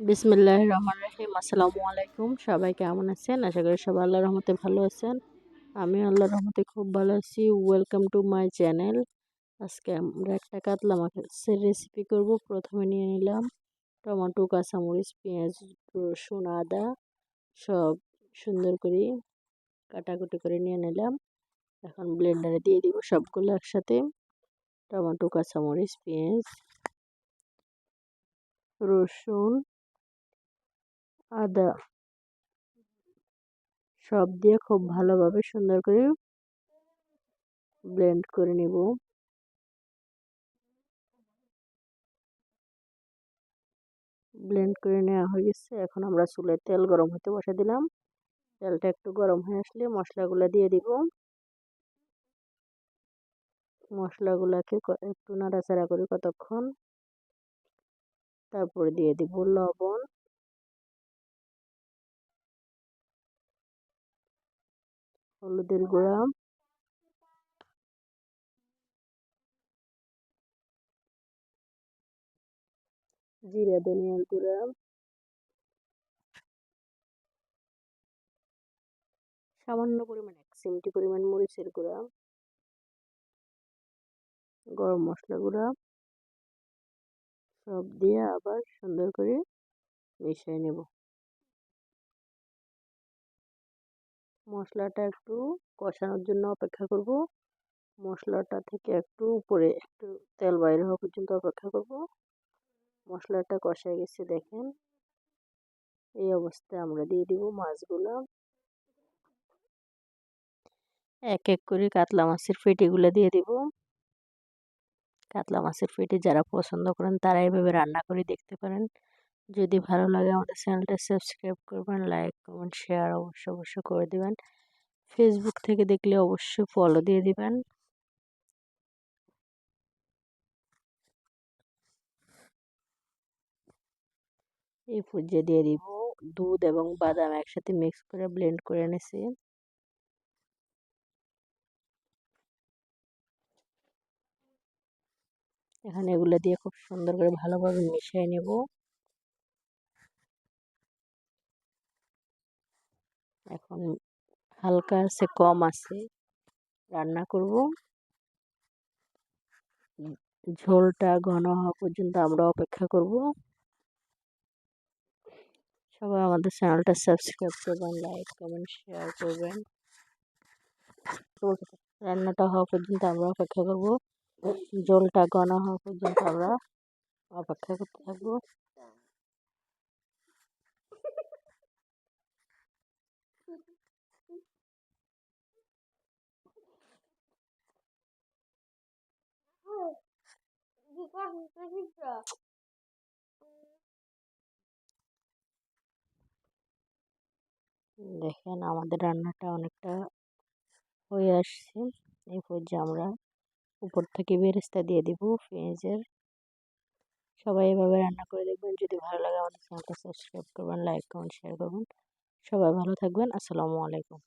বিসমিল্লাহির রহমানির রহিম। আসসালামু আলাইকুম। সবাই কেমন আছেন? আশা করি সবাই আল্লাহর রহমতে ভালো আছেন। আমি আল্লাহর রহমতে খুব ভালো আছি। Welcome to my channel. আজকে আমরা একটা কাতলা মাছের রেসিপি করব। প্রথমে নিয়ে নিলাম টমেটো, কাঁচামরিচ, পেঁয়াজ, রসুন, আদা সব সুন্দর করে কাটাকুটি করে নিয়ে নিলাম। এখন ব্লেন্ডারে দিয়ে দিব সবগুলো একসাথে। টমেটো, কাঁচামরিচ, পেঁয়াজ, রসুন, আদা সব দিয়ে খুব ভালোভাবে সুন্দর করে ব্লেন্ড করে নিব। ব্লেন্ড করে নেওয়া হয়ে গেছে। এখন আমরা চুলায় তেল গরম হতে বসে দিলাম। তেলটা একটু গরম হয়ে আসলে মশলাগুলো দিয়ে দিব। মশলাগুলোকে একটু নাড়াচাড়া করে কতক্ষণ, তারপরে দিয়ে দিব লবণ, হলুদের গুঁড়া, জিরা ধনিয়ার গুঁড়া, সামান্য পরিমাণ 1 চিমটি পরিমাণ মরিচের গুঁড়া, গরম মশলা গুঁড়া সব দিয়ে আবার সুন্দর করে মিশিয়ে নেব। মশলাটা একটু কষানোর জন্য অপেক্ষা করব। মশলাটা থেকে একটু উপরে একটু তেল বাইরে হওয়া পর্যন্ত অপেক্ষা করব। মশলাটা কষায় গেছে দেখেন। এই অবস্থায় আমরা দিয়ে দিব মাছগুলো। এক এক করে কাতলা মাছের পেটিগুলো দিয়ে দিব। কাতলা মাছের পেটি যারা পছন্দ করেন তারা এভাবে রান্না করে দেখতে পারেন। যদি ভালো লাগে আমাদের চ্যানেলটা সাবস্ক্রাইব করবেন, লাইক কমেন্ট শেয়ার অবশ্যই করে দিবেন। ফেসবুক থেকে দেখলে অবশ্যই ফলো দিয়ে দিবেন। এই পর্যায়ে দিয়ে দিব দুধ এবং বাদাম একসাথে মিক্স করে ব্লেন্ড করে এনেছি। এখানে এগুলো দিয়ে খুব সুন্দর করে ভালোভাবে মিশিয়ে নেব। এখন হালকা আছে কম আছে রান্না করব। ঝোলটা ঘন হওয়া পর্যন্ত আমরা অপেক্ষা করব। সবাই আমাদের চ্যানেলটা সাবস্ক্রাইব করবেন, লাইক কমেন্ট শেয়ার করবেন। রান্নাটা হওয়া পর্যন্ত আমরা অপেক্ষা করব। ঝোলটা ঘন হওয়া পর্যন্ত আমরা অপেক্ষা করতে থাকবো। দেখেন আমাদের রান্নাটা অনেকটা হয়ে আসছে। এই পর্যায়ে আমরা উপর থেকে বেরেস্তা দিয়ে দিব পেঁয়াজের। সবাই এভাবে রান্না করে দেখবেন। যদি ভালো লাগে আমাদের চ্যানেলটা সাবস্ক্রাইব করবেন, লাইক কমেন্ট শেয়ার করবেন। সবাই ভালো থাকবেন। আসসালামু আলাইকুম।